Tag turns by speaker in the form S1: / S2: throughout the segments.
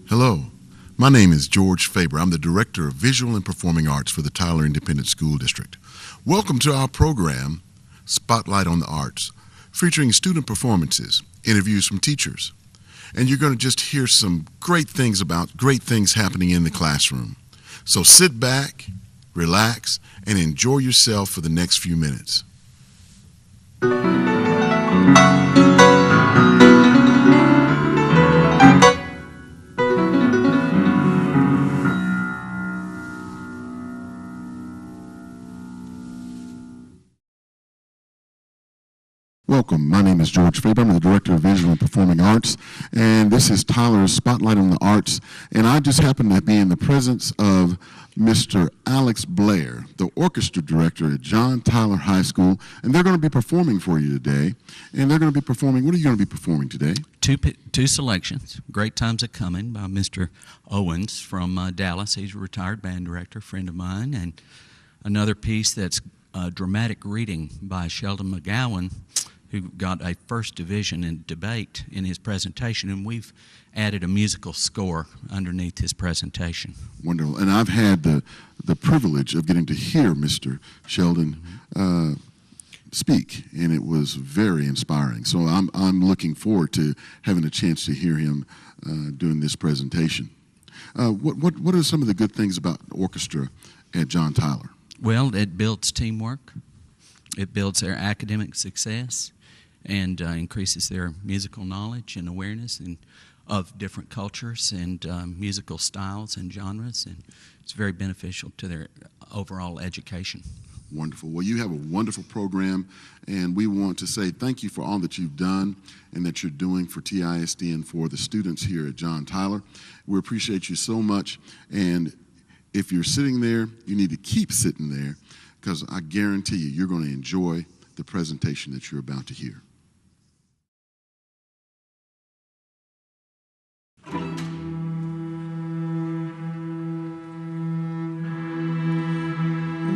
S1: Hello, my name is George Faber. I'm the Director of Visual and Performing Arts for the Tyler Independent School District. Welcome to our program, Spotlight on the Arts, featuring student performances, interviews from teachers, and you're going to just hear some great things about great things happening in the classroom. So sit back, relax, and enjoy yourself for the next few minutes. Welcome. My name is George Faber. I'm the Director of Visual and Performing Arts, and this is Tyler's Spotlight on the Arts. And I just happen to be in the presence of Mr. Alex Blair, the orchestra director at John Tyler High School, and they're going to be performing for you today. And they're going to be performing, what are you going to be performing today?
S2: Two selections, Great Times A Comin' by Mr. Owens from Dallas. He's a retired band director, friend of mine, and another piece that's a dramatic reading by Sheldon McGowan, who got a first division in debate in his presentation, and we've added a musical score underneath his presentation. Wonderful.
S1: And I've had the privilege of getting to hear Mr. Sheldon speak, and it was very inspiring. So I'm looking forward to having a chance to hear him doing this presentation. What are some of the good things about orchestra at John Tyler?
S2: Well, it builds teamwork. It builds their academic success and increases their musical knowledge and awareness of different cultures and musical styles and genres, and it's very beneficial to their overall education.
S1: Wonderful. Well, you have a wonderful program, and we want to say thank you for all that you've done and that you're doing for TISD and for the students here at John Tyler. We appreciate you so much, and if you're sitting there, you need to keep sitting there, because I guarantee you, you're going to enjoy the presentation that you're about to hear.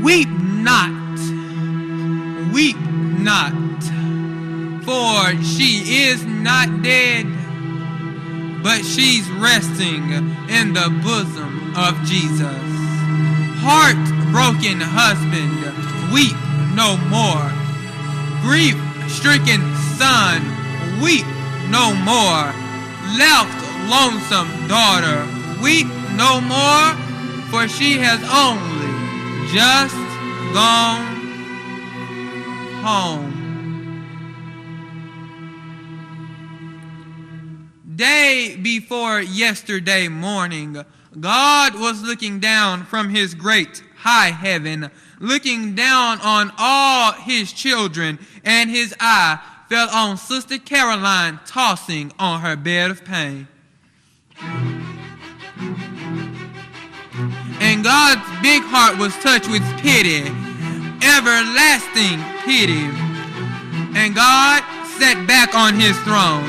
S3: Weep not, for she is not dead, but she's resting in the bosom of Jesus. Heartbroken husband, weep no more. Grief-stricken son, weep no more. Left lonesome daughter, weep no more, for she has only just gone home. Day before yesterday morning, God was looking down from his great high heaven, looking down on all his children, and his eye fell on Sister Caroline tossing on her bed of pain. And God's big heart was touched with pity, everlasting pity. And God sat back on his throne.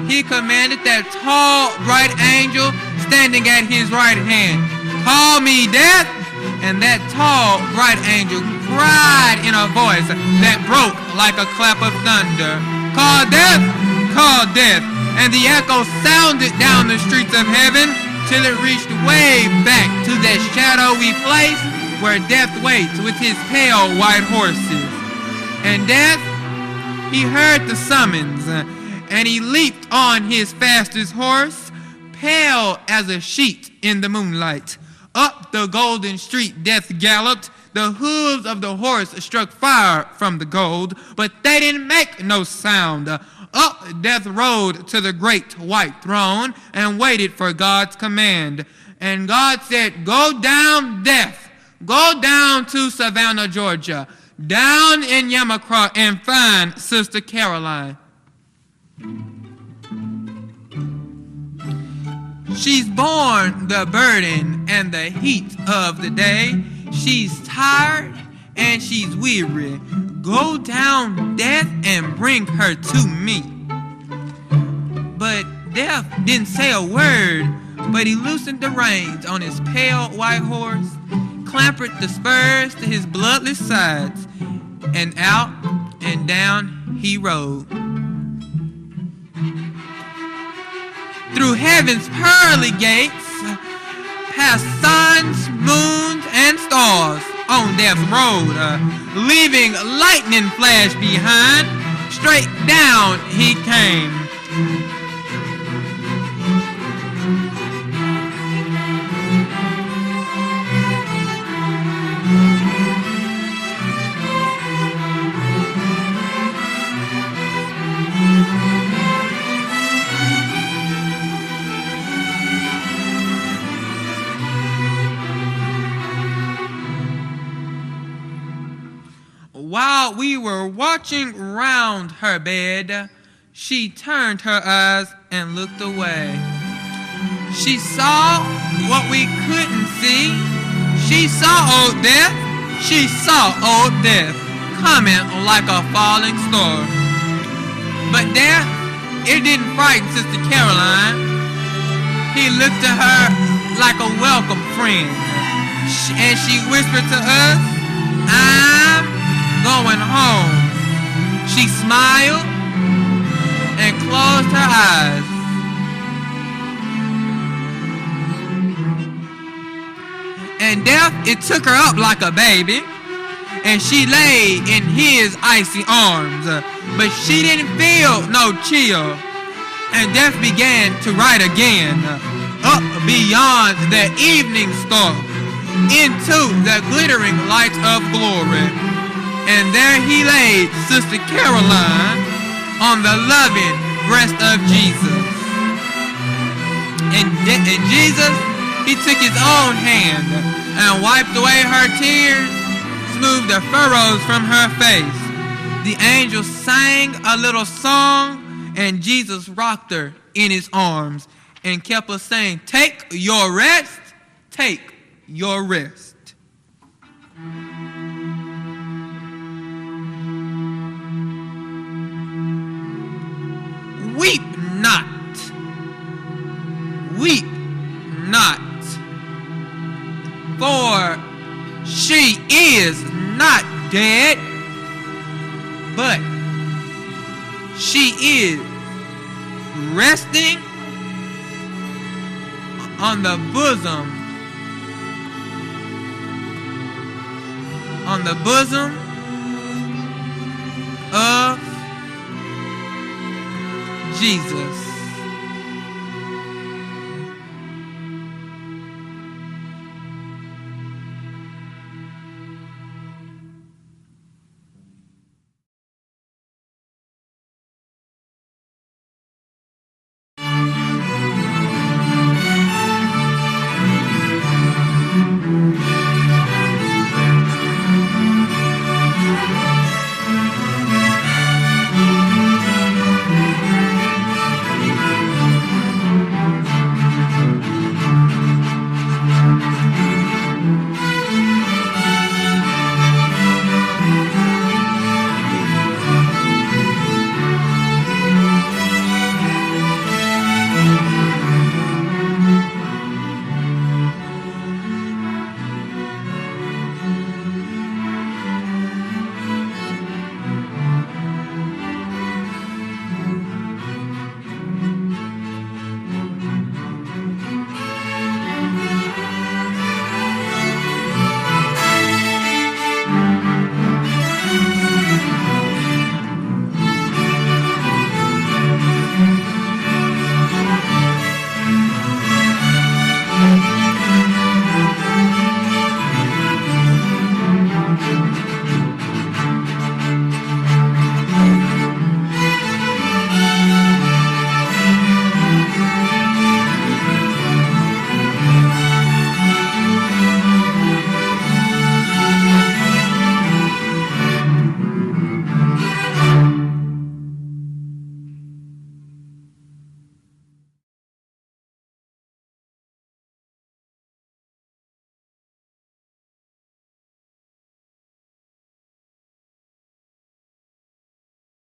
S3: He commanded that tall, bright angel standing at his right hand, "Call me death." And that tall, bright angel cried in a voice that broke like a clap of thunder, "Call death, call death." And the echo sounded down the streets of heaven till it reached way back to that shadowy place where death waits with his pale white horses. And death, he heard the summons, and he leaped on his fastest horse, pale as a sheet in the moonlight. Up the golden street death galloped. The hooves of the horse struck fire from the gold, but they didn't make no sound. Up death rode to the great white throne and waited for God's command. And God said, "Go down, death. Go down to Savannah, Georgia, down in Yamacraw, and find Sister Caroline. She's borne the burden and the heat of the day. She's tired and she's weary. Go down, death, and bring her to me." But death didn't say a word, but he loosened the reins on his pale white horse, clampered the spurs to his bloodless sides, and out and down he rode. through heaven's pearly gates, past suns, moons, and stars on death's road, leaving lightning flash behind. Straight down he came. While we were watching round her bed, she turned her eyes and looked away. She saw what we couldn't see. She saw old death. She saw old death coming like a falling star. But death, it didn't frighten Sister Caroline. He looked to her like a welcome friend. And she whispered to us, "I'm going home." She smiled and closed her eyes. And death, it took her up like a baby, and she lay in his icy arms, but she didn't feel no chill. And death began to ride again, up beyond the evening star, into the glittering light of glory. And there he laid Sister Caroline on the loving breast of Jesus. And Jesus, he took his own hand and wiped away her tears, smoothed the furrows from her face. The angel sang a little song, and Jesus rocked her in his arms and kept us saying, "Take your rest, take your rest." Weep not, weep not, for she is not dead, but she is resting on the bosom of Jesus.